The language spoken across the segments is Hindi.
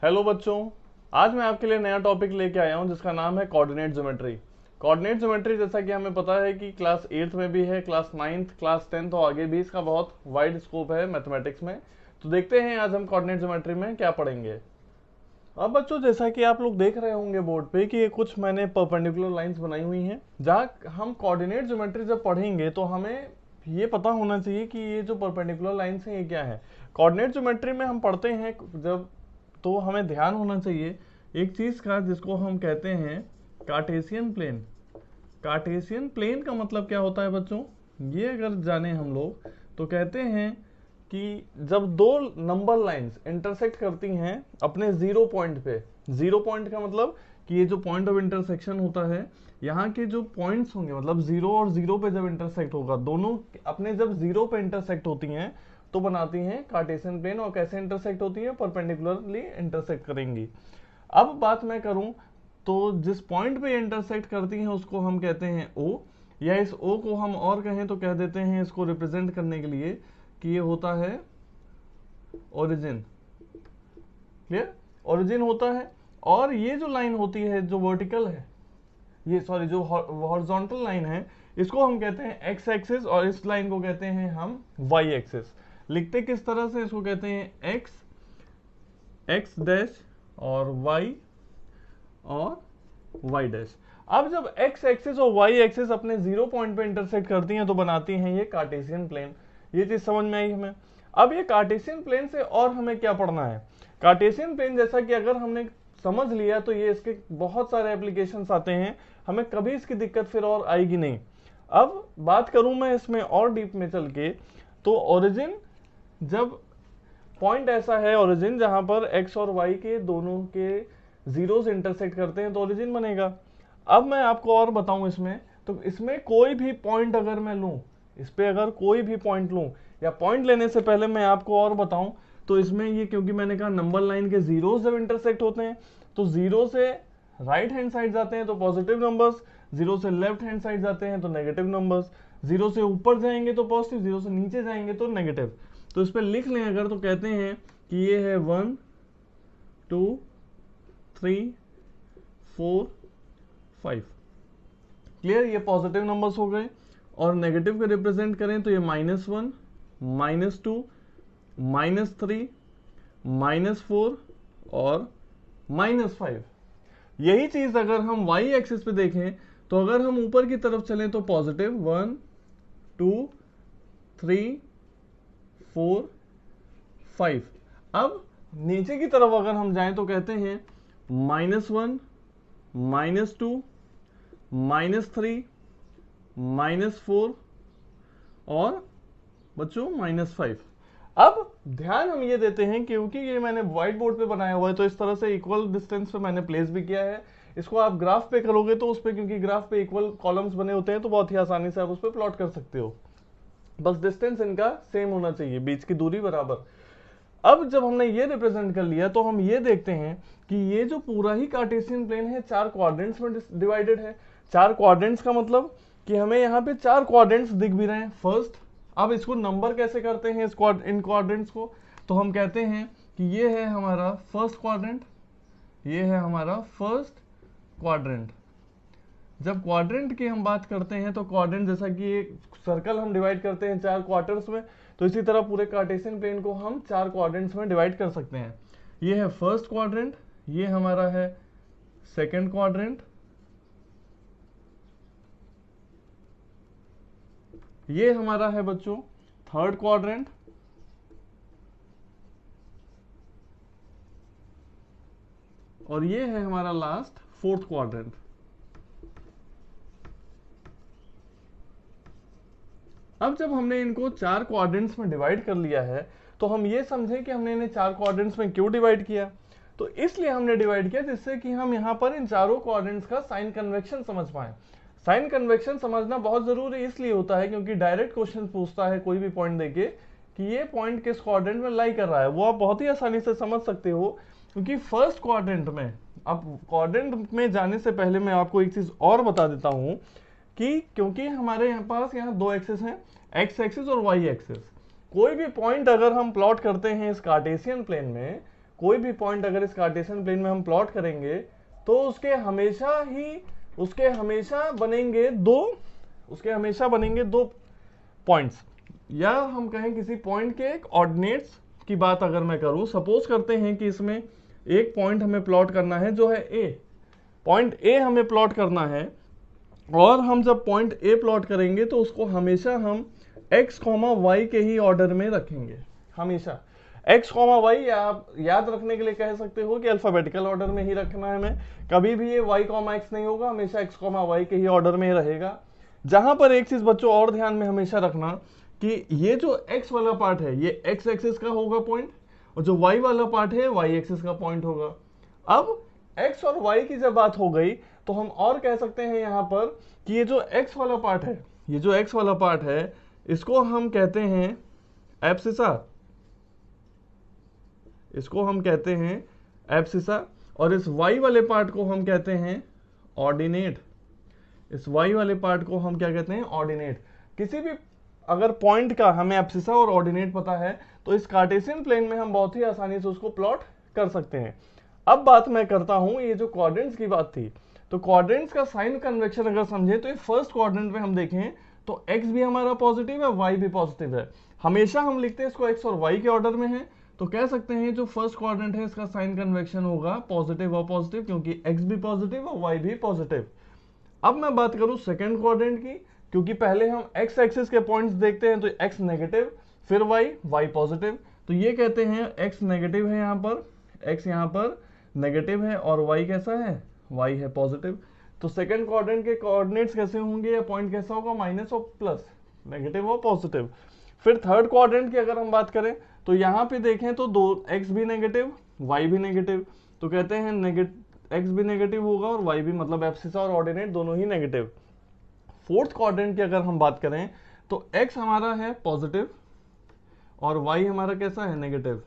हेलो बच्चों, आज मैं आपके लिए नया टॉपिक लेके आया हूं जिसका नाम है कोऑर्डिनेट ज्योमेट्री। कोऑर्डिनेट ज्योमेट्री जैसा कि हमें पता है कि क्लास 8th में भी है, क्लास 9th, क्लास 10th और आगे भी इसका बहुत वाइड स्कोप है मैथमेटिक्स में। तो देखते हैं आज हम कोऑर्डिनेट ज्योमेट्री में क्या पढ़ेंगे। अब बच्चों, जैसा कि आप लोग देख रहे होंगे बोर्ड पे कि ये कुछ मैंने परपेंडिकुलर लाइंस बनाई हुई हैं, जहाँ हम कोऑर्डिनेट ज्योमेट्री जब पढ़ेंगे तो हमें ये पता होना चाहिए कि ये जो परपेंडिकुलर लाइंस हैं ये क्या है। कोऑर्डिनेट ज्योमेट्री में हम पढ़ते हैं जब, तो हमें ध्यान होना चाहिए एक चीज का जिसको हम कहते हैं कार्टेशियन प्लेन। कार्टेशियन प्लेन का मतलब क्या होता है बच्चों, ये अगर जाने हम लोग तो कहते हैं कि जब दो नंबर लाइंस इंटरसेक्ट करती हैं अपने जीरो पॉइंट पे। जीरो पॉइंट का मतलब कि ये जो पॉइंट ऑफ इंटरसेक्शन होता है, यहाँ के जो पॉइंट्स होंगे, मतलब जीरो और जीरो पे जब इंटरसेक्ट होगा, दोनों अपने जब जीरो पे इंटरसेक्ट होती हैं तो बनाती हैं कार्टेशियन प्लेन। और कैसे इंटरसेक्ट होती है, परपेंडिकुलरली इंटरसेक्ट करेंगी। अब बात मैं करूं तो जिस पॉइंट पे इंटरसेक्ट करती हैं उसको हम कहते हैं ओ, या इस ओ को हम और कहें तो कह देते हैं इसको रिप्रेजेंट करने के लिए कि ये होता है ओरिजिन। क्लियर, ओरिजिन होता है। और ये जो लाइन होती है जो वर्टिकल है, ये सॉरी जो हॉरिजॉन्टल लाइन है, इसको हम कहते हैं एक्स एक्सिस और इस लाइन को कहते हैं हम वाई एक्सिस। लिखते किस तरह से, इसको कहते हैं एक्स एक्स डैश और वाई डैश। अब जब एक्स एक्सिस और वाई एक्सिस अपने जीरो पॉइंट पे इंटरसेक्ट करती हैं तो बनाती हैं ये कार्टेशियन प्लेन। ये चीज समझ में आई हमें। अब ये कार्टेशियन प्लेन से और हमें क्या पढ़ना है, कार्टेशियन प्लेन जैसा कि अगर हमने समझ लिया तो ये इसके बहुत सारे एप्लीकेशंस आते हैं, हमें कभी इसकी दिक्कत फिर और आएगी नहीं। अब बात करूं मैं इसमें और डीप में चल के, तो ओरिजिन, जब पॉइंट ऐसा है ओरिजिन जहां पर एक्स और वाई के दोनों के जीरोस इंटरसेक्ट करते हैं तो ओरिजिन बनेगा। अब मैं आपको और बताऊं इसमें, तो इसमें कोई भी पॉइंट अगर मैं लूं, इस पे अगर कोई भी पॉइंट लूं, या पॉइंट लेने से पहले मैं आपको और बताऊं तो इसमें ये, क्योंकि मैंने कहा नंबर लाइन के जीरोस जब इंटरसेक्ट होते हैं तो जीरो से राइट हैंड साइड जाते हैं तो पॉजिटिव नंबर्स, जीरो से लेफ्ट हैंड साइड जाते हैं तो नेगेटिव नंबर्स, जीरो से ऊपर जाएंगे तो पॉजिटिव, जीरो से नीचे जाएंगे तो नेगेटिव। तो इस पर लिख लें अगर तो कहते हैं कि ये है 1 2 3 4 5। क्लियर, ये पॉजिटिव नंबर्स हो गए। और नेगेटिव को रिप्रेजेंट करें तो ये -1 -2 -3 -4 और -5। यही चीज अगर हम y एक्सिस पे देखें तो अगर हम ऊपर की तरफ चलें तो पॉजिटिव 1 2 3 4 5। अब नीचे की तरफ अगर हम जाएं तो कहते हैं -1 -2 -3 -4 और बच्चों -5। अब ध्यान हम ये देते हैं क्योंकि ये मैंने व्हाइट बोर्ड पे बनाया हुआ है तो इस तरह से इक्वल डिस्टेंस पे मैंने प्लेस भी किया है। इसको आप ग्राफ पे करोगे तो उस पे, क्योंकि ग्राफ पे इक्वल कॉलम्स बने होते हैं तो बहुत ही आसानी से आप उस पे प्लॉट कर सकते हो। बस डिस्टेंस इनका सेम होना चाहिए, बीच की दूरी बराबर। अब जब हमने ये रिप्रेजेंट कर लिया तो हम ये देखते हैं कि ये जो पूरा ही कार्टेशियन प्लेन है चार क्वाड्रेंट्स में डिवाइडेड है। चार क्वाड्रेंट्स का मतलब कि हमें यहाँ पे चार क्वाड्रेंट्स दिख भी रहे हैं फर्स्ट। अब इसको नंबर कैसे करते हैं इन क्वाड्रेंट्स को, तो हम कहते हैं कि ये है हमारा फर्स्ट क्वाड्रेंट, ये है हमारा फर्स्ट क्वाड्रेंट। जब क्वाड्रेंट की हम बात करते हैं तो क्वाड्रेंट जैसा कि एक सर्कल हम डिवाइड करते हैं चार क्वार्टर्स में, तो इसी तरह पूरे कार्टेशियन प्लेन को हम चार क्वाड्रेंट्स में डिवाइड कर सकते हैं। ये है फर्स्ट क्वाड्रेंट, ये हमारा है सेकंड क्वाड्रेंट, ये हमारा है बच्चों थर्ड क्वाड्रेंट, और ये है हमारा लास्ट फोर्थ क्वाड्रेंट। अब जब हमने इनको चार क्वाड्रेंट्स में डिवाइड कर लिया है तो हम ये समझें कि हमने इन्हें चार क्वाड्रेंट्स में क्यों डिवाइड किया। तो इसलिए हमने डिवाइड किया जिससे कि हम यहाँ पर इन चारों क्वाड्रेंट्स का साइन कन्वेक्शन समझ पाए। साइन कन्वेक्शन समझना बहुत जरूरी इसलिए होता है क्योंकि डायरेक्ट क्वेश्चन पूछता है कोई भी पॉइंट देके कि ये पॉइंट किस क्वाड्रेंट में लाई कर रहा है, वो आप बहुत ही आसानी से समझ सकते हो। क्योंकि फर्स्ट क्वाड्रेंट में, अब क्वाड्रेंट में जाने से पहले मैं आपको एक चीज और बता देता हूं कि क्योंकि हमारे पास यहाँ दो एक्सिस हैं, एक्स एक्सिस और वाई एक्सिस। कोई भी पॉइंट अगर हम प्लॉट करते हैं इस कार्टेशियन प्लेन में, कोई भी पॉइंट अगर इस कार्टेशियन प्लेन में हम प्लॉट करेंगे तो उसके हमेशा बनेंगे दो पॉइंट्स, या हम कहें किसी पॉइंट के ऑर्डिनेट्स की बात अगर मैं करूं, सपोज करते हैं कि इसमें एक पॉइंट हमें प्लॉट करना है जो है ए, पॉइंट ए हमें प्लॉट करना है, और हम जब पॉइंट ए प्लॉट करेंगे तो उसको हमेशा हम x, y के ही ऑर्डर में रखेंगे। हमेशा x, y, या आप याद रखने के लिए कह सकते हो कि अल्फाबेटिकल ऑर्डर में ही रखना है हमें, कभी भी ये y, x नहीं होगा, हमेशा x, y के ही ऑर्डर में ही रहेगा। जहां पर एक चीज बच्चों और ध्यान में हमेशा रखना कि ये जो x वाला पार्ट है ये x एक्सिस का होगा पॉइंट, और जो y वाला पार्ट है y एक्सिस का पॉइंट होगा। अब x और y की जब बात हो गई तो हम और कह सकते हैं यहां पर कि ये जो x वाला पार्ट है, इसको हम कहते हैं एब्सिसा, और इस y वाले पार्ट को हम कहते हैं ऑर्डिनेट। किसी भी अगर पॉइंट का हमें एब्सिसा और ऑर्डिनेट पता है तो इस कार्टेशियन प्लेन में हम बहुत ही आसानी से उसको प्लॉट कर सकते हैं। अब बात मैं करता हूं, ये जो क्वाड्रेंट्स की बात थी, तो क्वाड्रेंट्स का साइन कन्वेक्शन अगर समझें तो ये फर्स्ट क्वाड्रेंट में हम देखें तो x भी हमारा पॉजिटिव है, y भी पॉजिटिव है। हमेशा हम लिखते हैं इसको x और y के ऑर्डर में है, तो कह सकते हैं जो फर्स्ट क्वाड्रेंट है इसका साइन कन्वेक्शन होगा पॉजिटिव और पॉजिटिव, क्योंकि x भी पॉजिटिव और y भी पॉजिटिव। अब मैं बात करूं सेकंड क्वाड्रेंट की, क्योंकि पहले हम x एक्सिस के पॉइंट्स देखते हैं तो x नेगेटिव, फिर y पॉजिटिव, तो ये कहते हैं x नेगेटिव है, x यहाँ पर नेगेटिव है, और y कैसा है, y है पॉजिटिव। तो सेकंड क्वाड्रेंट के कोऑर्डिनेट्स कैसे होंगे या पॉइंट कैसा होगा, माइनस और प्लस, नेगेटिव और पॉजिटिव। फिर थर्ड क्वाड्रेंट की अगर हम बात करें तो यहाँ पे देखें तो दो x भी नेगेटिव, y भी नेगेटिव, तो कहते हैं x भी नेगेटिव होगा और y भी, मतलब एब्सिसा और ऑर्डिनेट दोनों ही नेगेटिव। फोर्थ क्वाड्रेंट की अगर हम बात करें तो x हमारा है पॉजिटिव और y हमारा कैसा है, नेगेटिव,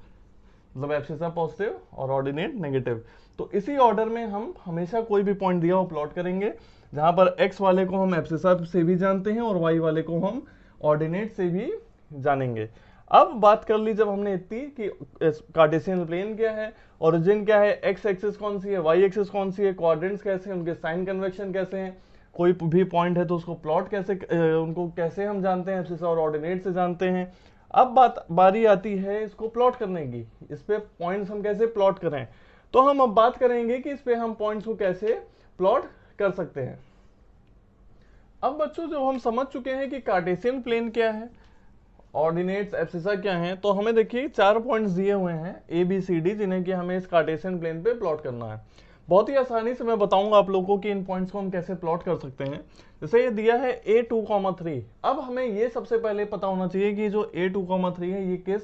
मतलब एब्सिसा पॉजिटिव और ऑर्डिनेट नेगेटिव। तो इसी ऑर्डर में हम हमेशा कोई भी पॉइंट दिया हो प्लॉट करेंगे, जहां पर x वाले को हम एब्सिसा से भी जानते हैं और y वाले को हम ऑर्डिनेट से भी जानेंगे। अब बात कर ली जब हमने इतनी कि कार्टेशियन प्लेन क्या है, ओरिजिन क्या है, x एक्सिस कौन सी है, y एक्सिस कौन सी है, क्वाड्रेंट्स कैसे हैं, उनके साइन कन्वेक्शन कैसे हैं, कोई भी पॉइंट है तो उसको प्लॉट कैसे, उनको कैसे हम जानते हैं, एब्सिसा और ऑर्डिनेट से जानते हैं। अब बारी आती है इसको प्लॉट करने की, इस पे पॉइंट्स हम कैसे प्लॉट करें। तो हम अब बात करेंगे कि इस पे हम पॉइंट्स को कैसे प्लॉट कर सकते हैं। अब बच्चों जब हम समझ चुके हैं कि कार्टेशियन प्लेन क्या है, ऑर्डिनेट्स एब्सिसा क्या है, तो हमें देखिए 4 पॉइंट्स दिए हुए हैं A B C D, जिन्हें कि हमें इस कार्टेशियन प्लेन पे प्लॉट करना है। बहुत ही आसानी से मैं बताऊंगा आप लोगों को कि इन पॉइंट्स को हम कैसे प्लॉट कर सकते हैं। जैसे ये दिया है A2, 3, अब हमें ये सबसे पहले पता होना चाहिए कि जो A2, 3 है ये किस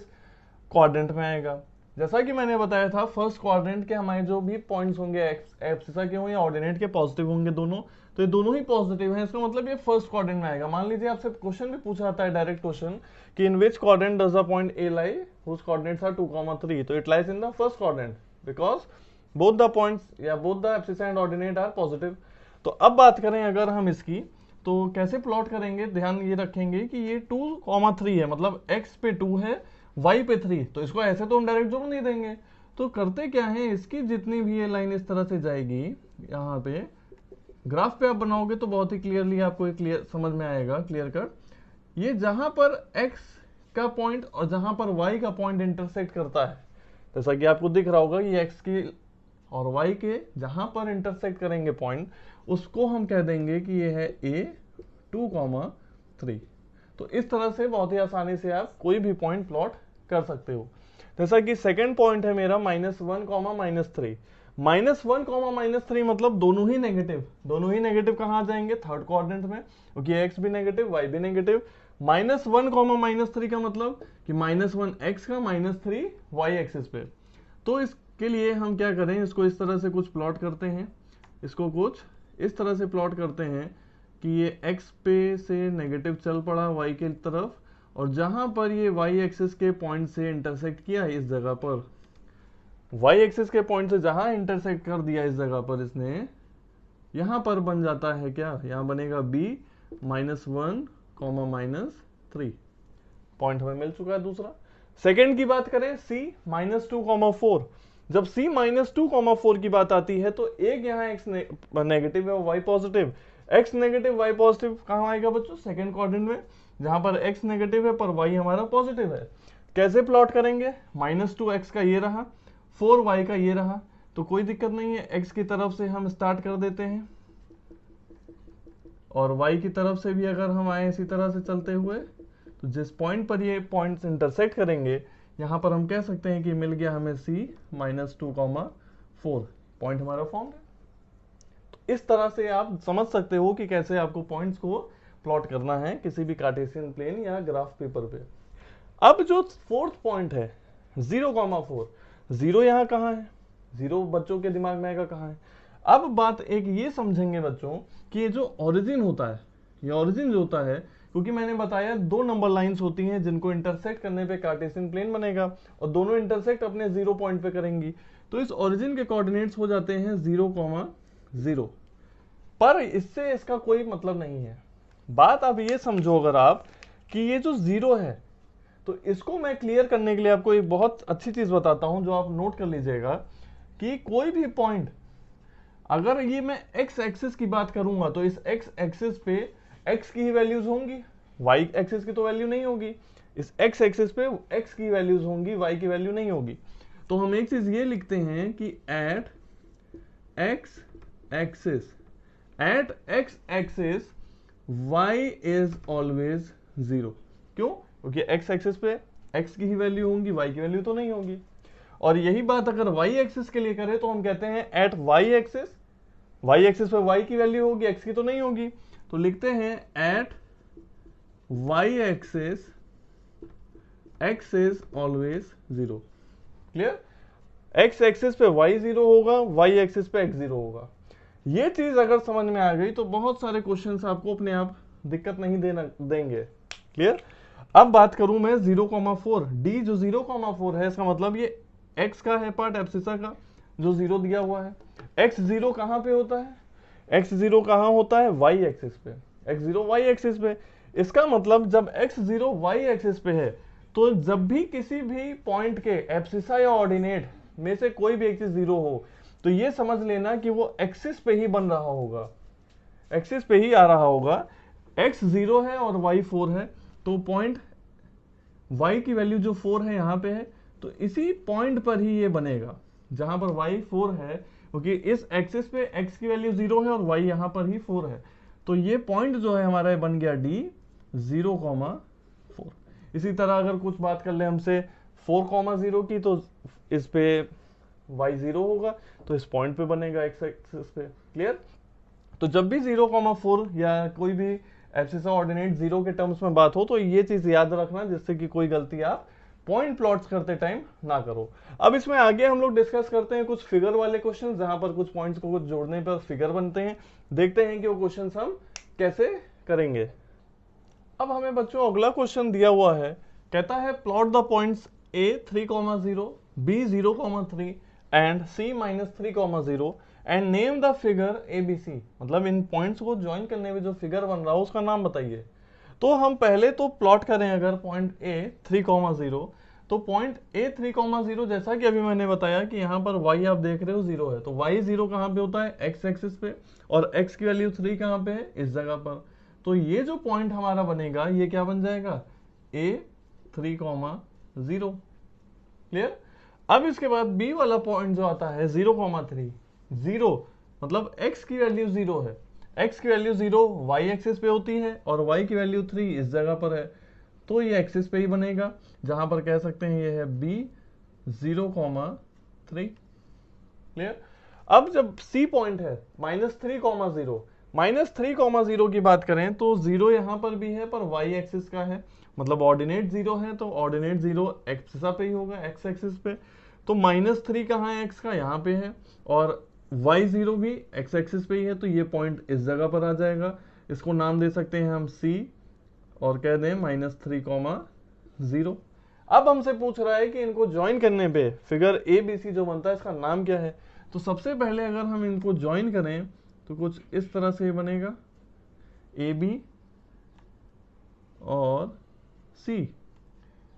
क्वाड्रेंट में आएगा। जैसा कि मैंने बताया था फर्स्ट क्वाड्रेंट के हमारे जो भी पॉइंट्स होंगे एब्सिसा के हों या ऑर्डिनेट के पॉजिटिव होंगे दोनों, तो ये दोनों ही पॉजिटिव हैं, इसका मतलब ये फर्स्ट क्वाड्रेंट में आएगा। मान लीजिए आपसे क्वेश्चन भी पूछा जाता है, डायरेक्ट क्वेश्चन, कि in which quadrant does the point A lie whose coordinates are 2, 3, तो it lies in the first quadrant because both the points या both the abscissa and ordinate are positive. तो अब बात करें अगर हम इसकी, तो कैसे प्लॉट करेंगे, ध्यान ये रखेंगे कि ये 2, 3 है, मतलब x पे 2 है, y पे 3, तो इसको ऐसे तो हम डायरेक्ट जोड़ नहीं देंगे। तो करते क्या है, इसकी जितनी भी ये लाइन इस तरह से जाएगी, यहाँ पे ग्राफ पे आप बनाओगे तो बहुत ही क्लियरली आपको क्लियर समझ में आएगा, क्लियर कट। ये जहां पर x का पॉइंट और जहां पर y का पॉइंट इंटरसेक्ट करता है, जैसा कि आपको दिख रहा होगा ये x की और y के जहां पर इंटरसेक्ट करेंगे पॉइंट, उसको हम कह देंगे कि ये है A2, 3। तो इस तरह से बहुत ही आसानी से आप कोई भी पॉइंट प्लॉट कर सकते हो। जैसा कि सेकंड पॉइंट है मेरा -1, -3, -1, -3 मतलब दोनों ही नेगेटिव कहाँ आ जाएंगे, थर्ड क्वाड्रेंट में, क्योंकि x भी नेगेटिव y भी नेगेटिव। -1, -3 का मतलब कि -1 x का, -3 y एक्सिस पे। तो इसके लिए हम क्या करें, इसको इस तरह से कुछ प्लॉट करते हैं, इसको कुछ इस तरह से प्लॉट करते हैं कि ये x पे से नेगेटिव चल पड़ा y के तरफ, और जहां पर ये y एक्सिस के पॉइंट से इंटरसेक्ट किया इस जगह पर, y एक्सिस के पॉइंट से जहां इंटरसेक्ट कर दिया इस जगह पर इसने, यहां पर बन जाता है क्या, यहां बनेगा b -1, -3, पॉइंट हमें मिल चुका है दूसरा। सेकंड की बात करें C -2, 4, जब c -2, 4 की बात आती है तो एक यहाँ x नेगेटिव है और y positive. x negative y positive कहाँ आएगा बच्चों? सेकंड क्वाड्रेंट में, जहां पर x नेगेटिव है पर y हमारा पॉजिटिव है। कैसे प्लॉट करेंगे? -2x का ये रहा, 4y का ये रहा, तो कोई दिक्कत नहीं है, x की तरफ से हम स्टार्ट कर देते हैं और y की तरफ से भी अगर हम आए इसी तरह से चलते हुए, तो जिस पॉइंट पर ये पॉइंट्स इंटरसेक्ट करेंगे यहां पर हम कह सकते हैं कि मिल गया हमें c -2, 4 पॉइंट हमारा फॉर्म है। तो इस तरह से आप समझ सकते हो कि कैसे आपको पॉइंट्स को प्लॉट करना है किसी भी कार्टेशियन प्लेन या ग्राफ पेपर पे। अब जो फोर्थ पॉइंट है 0,4, 0 यहाँ कहाँ है? 0 बच्चों के दिमाग में आएगा कहाँ है? अब बात एक ये समझेंगे बच्चों कि ये जो ओरिजिन होता है, ये ओरिजिन जो होता है, क्योंकि मैंने बताया 2 नंबर लाइंस होती हैं जिनको इंटरसेक्ट करने पे कार्टेशियन प्लेन बनेगा और दोनों इंटरसेक्ट अपने 0 पॉइंट पे करेंगी, तो इस ओरिजिन के कोऑर्डिनेट्स हो जाते हैं 0,0। पर इससे इसका कोई मतलब नहीं है। बात आप ये समझो अगर आप कि ये जो 0 है, तो इसको मैं क्लियर करने के लिए आपको एक बहुत अच्छी चीज बताता हूं जो आप नोट कर लीजिएगा कि कोई भी पॉइंट, अगर ये मैं x एक्सिस की बात करूंगा तो इस x एक्सिस पे x की ही वैल्यूज होंगी, y एक्सिस की तो वैल्यू नहीं होगी। इस x एक्सिस पे x की वैल्यूज होंगी, y की वैल्यू नहीं होगी। तो हम एक चीज ये लिखते हैं कि at x axis y is always 0। क्यों? क्योंकि x एक्सिस पे x की ही वैल्यू होंगी, y की वैल्यू तो नहीं होगी। और यही बात अगर y एक्सिस के लिए करें तो हम कहते हैं एट y एक्सिस पे y की वैल्यू होगी, x की तो नहीं होगी। तो लिखते हैं at y axis x is always 0। Clear? x axis पे y 0 होगा, y एक्सिस पे x 0 होगा। ये चीज अगर समझ में आ गई तो बहुत सारे क्वेश्चंस आपको अपने आप दिक्कत नहीं देंगे। क्लियर? अब बात करूं मैं 0,4, d जो 0,4 है, इसका मतलब ये x का है पार्ट एब्सिसा का जो 0 दिया हुआ है। x 0 कहां पे होता है? x 0 कहां होता है? y एक्सिस पे। x 0 y एक्सिस पे। इसका मतलब जब x 0 y एक्सिस पे है तो जब भी किसी भी पॉइंट के एब्सिसा या ऑर्डिनेट में से कोई भी एक चीज 0 हो तो ये समझ लेना कि वो एक्सिस पे ही बन रहा होगा, एक्सिस पे ही आ रहा होगा। x 0 है और y 4 है, तो पॉइंट y की वैल्यू जो 4 है यहां पे है, तो इसी पॉइंट पर ही ये बनेगा जहां पर y 4 है, क्योंकि इस एक्सिस पे x की वैल्यू 0 है और y यहां पर ही 4 है। तो ये पॉइंट जो है हमारा बन गया d 0,4। इसी तरह अगर कुछ बात कर ले हमसे 4,0 की, तो इस पे y 0 होगा, तो इस पॉइंट पे बनेगा x एक्सिस पे। क्लियर? तो जब भी 0,4 या कोई भी एब्सिसा ऑर्डिनेट 0 के टर्म्स में बात हो तो ये चीज याद रखना, जिससे कि कोई गलती आप पॉइंट प्लॉट्स करते टाइम ना करो। अब इसमें आगे हम लोग डिस्कस करते हैं कुछ फिगर वाले क्वेश्चन, जहां पर कुछ पॉइंट्स को कुछ जोड़ने पर फिगर बनते हैं। देखते हैं कि वो क्वेश्चन हम कैसे करेंगे। अब हमें बच्चों अगला क्वेश्चन दिया हुआ है, कहता है plot the points a 3,0, b 0,3 and c -3,0 and name the figure ABC। मतलब इन पॉइंट्स को ज्वाइन करने में जो फिगर बन रहा है उसका नाम बताइए। तो हम पहले तो प्लॉट करें अगर पॉइंट A 3,0, तो पॉइंट A 3,0 जैसा कि अभी मैंने बताया कि यहाँ पर y आप देख रहे हो 0 है, तो y 0 कहाँ पे होता है? x एक्सिस पे, और x की वैल्यू 3 कहाँ पे है? इस जगह पर। तो ये जो पॉइंट हमारा बनेगा ये क्या बन जाएगा? A 3,0। क्लियर? अब इसके बाद b वाला पॉइंट जो आता है 0,3, 0 मतलब x की वैल्यू 0 है, x की वैल्यू 0 y एक्सिस पे होती है और y की वैल्यू 3 इस जगह पर है, तो ये एक्सिस पे ही बनेगा, जहां पर कह सकते हैं ये है b 0,3। क्लियर? अब जब c पॉइंट है -3,0 की बात करें तो 0 यहां पर भी है पर y एक्सिस का है, मतलब ऑर्डिनेट 0 है तो ऑर्डिनेट 0 एक्सिसा पे ही होगा, x एक्सिस पे। तो -3 कहाँ है x का? यहाँ पे है, और y0 भी x एक्सिस पे ही है, तो ये पॉइंट इस जगह पर आ जाएगा। इसको नाम दे सकते हैं हम c और कह दें -3,0। अब हमसे पूछ रहा है कि इनको ज्वाइन करने पे फिगर ABC जो बनता है इसका नाम क्या है। तो सबसे पहले अगर हम इनको ज्वाइन करें तो कुछ इस तरह से बनेगा AB और C,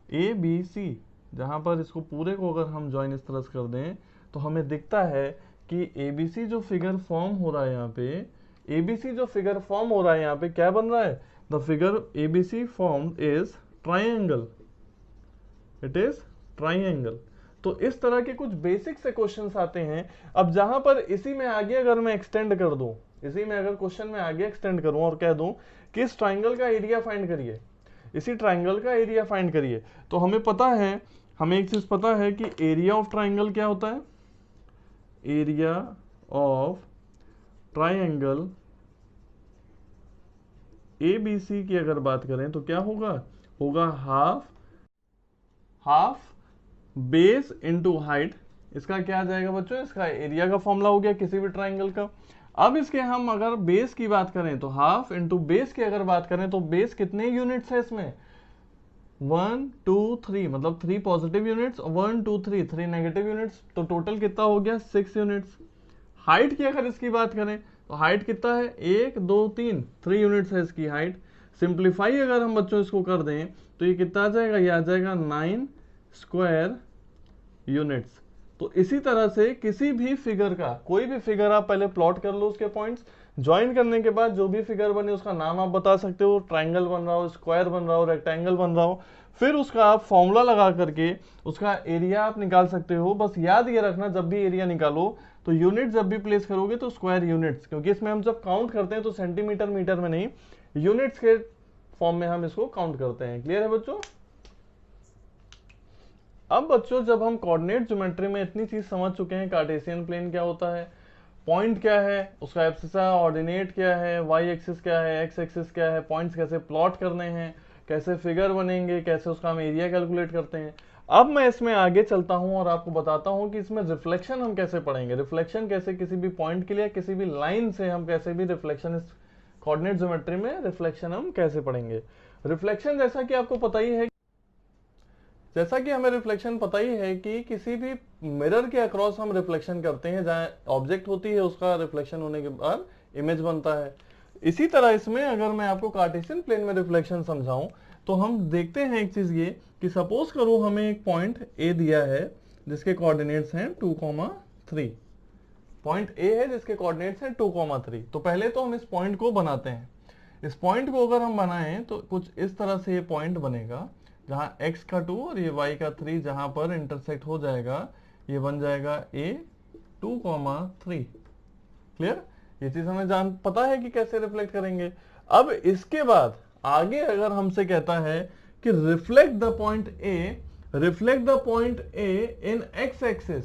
ABC, जहां पर इसको पूरे को अगर हम ज्वाइन इस तरह से कर दें तो हमें दिखता है कि एबीसी जो फिगर फॉर्म हो रहा है यहाँ पे, एबीसी जो फिगर फॉर्म हो रहा है यहाँ पे क्या बन रहा है, the figure ABC formed is triangle, it is triangle. तो इस तरह के कुछ बेसिक से क्वेश्चंस आते हैं। अब जहां पर इसी में आगे अगर मैं एक्सटेंड कर दूं, इसी में अगर क्वेश्चन में आगे एक्सटेंड करूं और कह दूं कि इस ट्राइंगल का एरिया फाइंड करिए, इसी ट्राइंगल का एरिया फाइंड करिए, तो हमें पता है, हमें एक चीज पता है कि एरिया ऑफ ट्राइंगल क्या होता है, एरिया ऑफ ट्राइंगल एबीसी की अगर बात करें तो क्या होगा, होगा हाफ बेस इनटू हाइट। इसका क्या आ जाएगा बच्चों, इसका एरिया का फॉर्मूला हो गया किसी भी ट्राइंगल का। अब इसके हम अगर बेस की बात करें तो हाफ इंटू बेस की अगर बात करें तो बेस कितने यूनिट्स है इसमें, 1 2 3, मतलब 3 पॉजिटिव यूनिट्स, 1 2 3 नेगेटिव यूनिट्स, तो टोटल कितना हो गया 6 यूनिट्स। हाइट की अगर इसकी बात करें तो हाइट कितना है, 1 2 3 यूनिट्स है इसकी हाइट। सिंप्लीफाई अगर हम बच्चों इसको कर दें तो ये कितना आ जाएगा, ये आ जाएगा 9 स्क्वायर यूनिट्स। तो इसी तरह से किसी भी फिगर का, कोई भी फिगर आप पहले प्लॉट कर लो, उसके पॉइंट्स ज्वाइन करने के बाद जो भी फिगर बने उसका नाम आप बता सकते हो, ट्राइंगल बन रहा हो, स्क्वायर बन रहा हो, रेक्टेंगल बन रहा हो, फिर उसका आप फॉर्मूला लगा करके उसका एरिया आप निकाल सकते हो। बस याद ये रखना, जब भी एरिया निकालो तो यूनिट जब भी प्लेस करोगे तो स्क्वायर यूनिट्स, क्योंकि इसमें हम जब काउंट करते हैं तो सेंटीमीटर मीटर में नहीं, यूनिट्स के फॉर्म में हम इसको काउंट करते हैं। क्लियर है बच्चों। अब बच्चों जब हम कोऑर्डिनेट ज्योमेट्री में इतनी चीज समझ चुके हैं, कार्टेशियन प्लेन क्या होता है, पॉइंट क्या है, उसका एब्सिसा ऑर्डिनेट क्या है, वाई एक्सिस क्या है, एक्स एक्सिस क्या है, पॉइंट्स कैसे प्लॉट करने हैं, कैसे फिगर बनेंगे, कैसे उसका हम एरिया कैलकुलेट करते हैं। अब मैं इसमें आगे चलता हूं और आपको बताता हूं कि इसमें रिफ्लेक्शन हम कैसे पढ़ेंगे, रिफ्लेक्शन कैसे किसी भी पॉइंट के लिए, किसी भी लाइन से हम कैसे भी रिफ्लेक्शन, इस कोऑर्डिनेट ज्योमेट्री में रिफ्लेक्शन हम कैसे पढ़ेंगे। रिफ्लेक्शन जैसा कि आपको पता ही है, जैसा कि हमें रिफ्लेक्शन पता ही है कि किसी भी मिरर के अक्रॉस हम रिफ्लेक्शन करते हैं, जहां ऑब्जेक्ट होती है उसका रिफ्लेक्शन होने के बाद इमेज बनता है। इसी तरह इसमें अगर मैं आपको कार्टेशियन प्लेन में रिफ्लेक्शन समझाऊं तो हम देखते हैं एक चीज ये कि सपोज करो हमें एक पॉइंट ए दिया है जिसके कोऑर्डिनेट्स हैं 2,3, पॉइंट ए है जिसके कोऑर्डिनेट्स हैं 2,3। तो पहले तो हम इस पॉइंट को बनाते हैं। इस पॉइंट को अगर हम बनाएं तो कुछ इस तरह से ये पॉइंट बनेगा, जहां x का 2 और ये y का 3 जहां पर इंटरसेक्ट हो जाएगा, ये बन जाएगा a 2,3। क्लियर, ये चीज हमें पता है कि कैसे रिफ्लेक्ट करेंगे। अब इसके बाद आगे अगर हमसे कहता है कि reflect the point A, reflect the point A in x axis,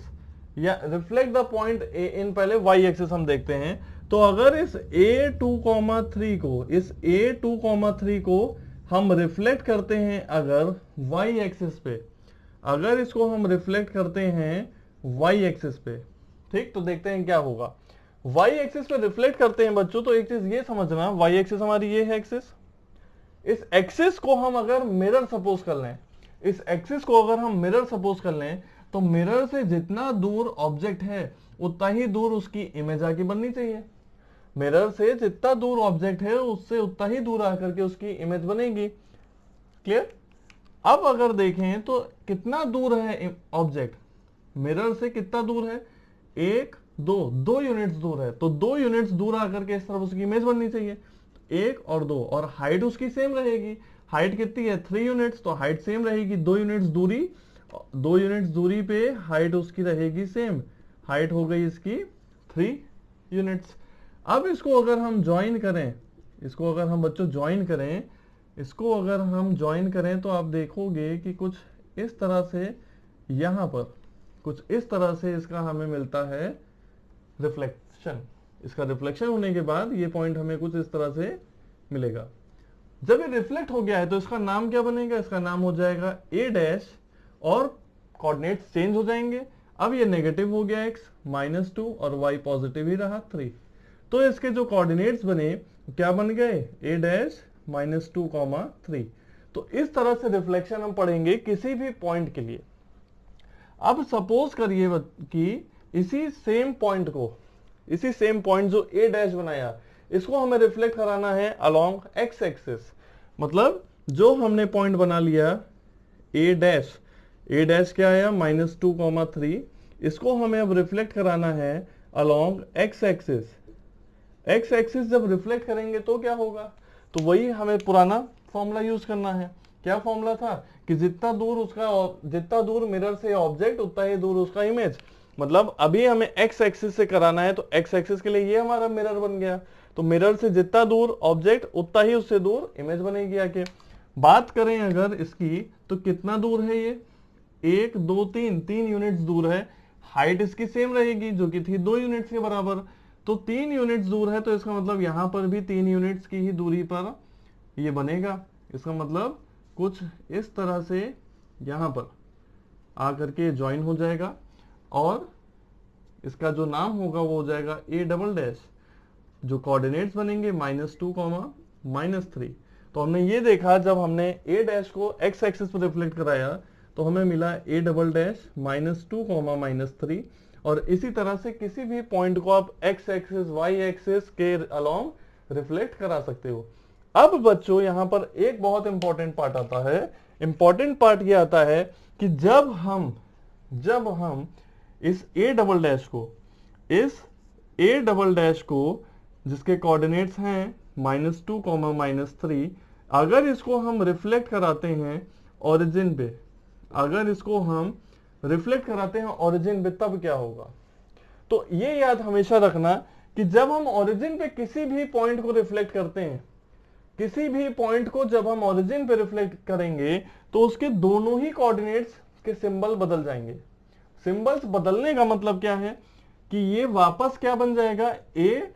या रिफ्लेक्ट द पॉइंट ए इन, पहले y एक्सिस हम देखते हैं। तो अगर इस a2,3 को, इस a2,3 को हम रिफ्लेक्ट करते हैं अगर y एक्सिस पे, अगर इसको हम रिफ्लेक्ट करते हैं y एक्सिस पे, ठीक, तो देखते हैं क्या होगा। y एक्सिस पे रिफ्लेक्ट करते हैं बच्चों, तो एक चीज ये समझना, y एक्सिस हमारी ये है एक्सिस, इस एक्सिस को हम अगर मिरर सपोज कर लें, इस एक्सिस को अगर हम मिरर सपोज कर लें, तो मिरर से जितना दूर ऑब्जेक्ट है उतना ही दूर उसकी इमेज आके बननी चाहिए। मिरर से जितना दूर ऑब्जेक्ट है उससे उतना ही दूर आकर के उसकी इमेज बनेगी। क्लियर। अब अगर देखें तो कितना दूर है ऑब्जेक्ट, मिरर से कितना दूर है, 1 2 यूनिट्स दूर है, तो 2 यूनिट्स दूर आकर के इस तरफ उसकी इमेज बननी चाहिए, 1 और 2, और हाइट उसकी सेम रहेगी। हाइट कितनी है, 3 यूनिट्स, तो हाइट सेम रहेगी, 2 यूनिट्स दूरी, 2 यूनिट्स दूरी पे हाइट उसकी रहेगी सेम, हाइट हो गई इसकी 3 यूनिट्स। अब इसको अगर हम ज्वाइन करें, इसको अगर हम बच्चों ज्वाइन करें, इसको अगर हम ज्वाइन करें तो आप देखोगे कि कुछ इस तरह से, यहां पर कुछ इस तरह से इसका हमें मिलता है रिफ्लेक्शन। इसका रिफ्लेक्शन होने के बाद ये पॉइंट हमें कुछ इस तरह से मिलेगा। जब ये रिफ्लेक्ट हो गया है तो इसका नाम क्या बनेगा, इसका नाम हो जाएगा a डैश, और कोऑर्डिनेट्स चेंज हो जाएंगे। अब ये नेगेटिव हो गया x -2 और y पॉजिटिव ही रहा 3, तो इसके जो कोऑर्डिनेट्स बने क्या बन गए, a डैश -2,3। तो इस तरह से रिफ्लेक्शन हम पढ़ेंगे किसी भी पॉइंट के लिए। अब सपोज करिए कि इसी सेम पॉइंट को, इसी सेम पॉइंट जो a डैश बनाया, इसको हमें रिफ्लेक्ट कराना है अलोंग x एक्सिस। मतलब जो हमने पॉइंट बना लिया a डैश क्या आया, -2,3, इसको हमें अब रिफ्लेक्ट कराना है along x axis. X axis जब रिफ्लेक्ट करेंगे तो क्या होगा, तो वही हमें पुराना फॉर्मूला यूज करना है। क्या फॉर्मूला था कि जितना दूर मिरर से ऑब्जेक्ट उतना ही दूर उसका इमेज। मतलब अभी हमें एक्स एक्सिस से कराना है, तो एक्स एक्सिस के लिए ये हमारा मिरर बन गया, तो मिरर से जितना दूर ऑब्जेक्ट उतना ही उससे दूर इमेज बनेगी आके। बात करें अगर इसकी, तो कितना दूर है ये, 1 2 3 यूनिट्स दूर है। हाइट इसकी सेम रहेगी जो कि थी 2 यूनिट्स के बराबर, तो 3 यूनिट्स दूर है, तो इसका मतलब यहां पर भी 3 यूनिट्स की ही दूरी पर ये बनेगा। इसका मतलब कुछ इस तरह से यहां पर आकर के ज्वाइन हो जाएगा, और इसका जो नाम होगा वो हो जाएगा ए डबल डैश। जो कोऑर्डिनेट्स बनेंगे -2, -3। तो हमने ये देखा, जब हमने ए डैश को एक्स एक्सिस पर रिफ्लेक्ट कराया तो हमें मिला ए डबल डैश -2, -3। और इसी तरह से किसी भी पॉइंट को आप एक्स एक्सिस वाई एक्सिस के अलोंग रिफ्लेक्ट करा सकते हो। अब बच्चों यहां पर एक बहुत इंपॉर्टेंट पार्ट आता है। इंपॉर्टेंट पार्ट ये आता है कि जब हम इस ए डबल डैश को जिसके कोऑर्डिनेट्स हैं -2, -3, अगर इसको हम रिफ्लेक्ट कराते हैं ओरिजिन पे, तब क्या होगा। तो ये याद हमेशा रखना कि जब हम ओरिजिन पे किसी भी पॉइंट को रिफ्लेक्ट करते हैं, किसी भी पॉइंट को जब हम ओरिजिन पे रिफ्लेक्ट करेंगे, तो उसके दोनों ही कोऑर्डिनेट्स के सिंबल बदल जाएंगे। सिंबल्स बदलने का मतलब क्या है कि ये वापस क्या बन जाएगा, ए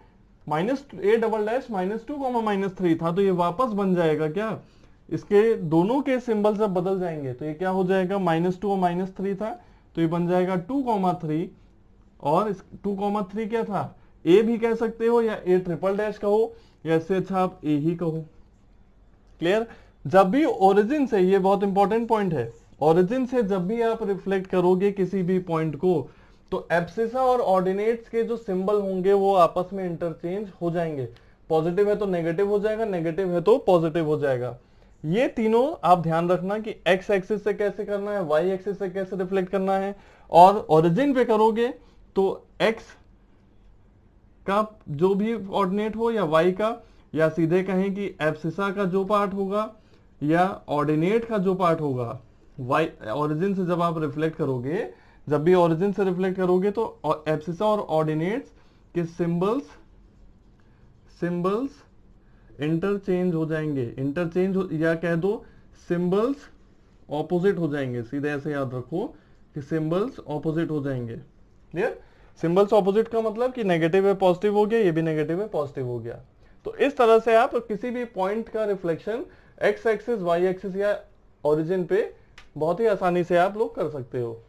डबल डैश -2, -3 था, तो ये वापस बन जाएगा क्या, इसके दोनों के सिंबल जब बदल जाएंगे तो ये क्या हो जाएगा, -2 और -3 था, तो ये बन जाएगा 2, 3। और 2, 3 क्या था, ए भी कह सकते हो या ए ट्रिपल डैश कहो, या इससे अच्छा आप ए ही कहो। क्लियर। जब भी ओरिजिन से, ये बहुत इंपॉर्टेंट पॉइंट है, ओरिजिन से जब भी आप रिफ्लेक्ट करोगे किसी भी पॉइंट को, तो एब्सिसा और ऑर्डिनेट्स के जो सिंबल होंगे वो आपस में इंटरचेंज हो जाएंगे। पॉजिटिव है तो नेगेटिव हो जाएगा, नेगेटिव है तो पॉजिटिव हो जाएगा। ये तीनों आप ध्यान रखना कि एक्स एक्सिस से कैसे करना है, वाई एक्सिस से कैसे रिफ्लेक्ट करना है। और ओरिजिन पे करोगे तो एक्स का जो भी कोऑर्डिनेट हो या वाई का, या सीधे कहें कि एब्सिसा का जो पार्ट होगा या ऑर्डिनेट का जो पार्ट होगा, वाई ओरिजिन से जब आप रिफ्लेक्ट करोगे, जब भी ओरिजिन से रिफ्लेक्ट करोगे तो एब्सिसा और ऑर्डिनेट्स के सिंबल्स इंटरचेंज हो जाएंगे। या कह दो सिंबल्स ऑपोजिट हो जाएंगे। सीधे ऐसे याद रखो कि सिंबल्स ऑपोजिट हो जाएंगे। क्लियर। सिंबल्स ऑपोजिट का मतलब कि नेगेटिव है पॉजिटिव हो गया, ये भी नेगेटिव है पॉजिटिव हो गया। तो इस तरह से आप किसी भी पॉइंट का reflection x axis, y axis या ओरिजिन पे बहुत ही आसानी से आप लोग कर सकते हो।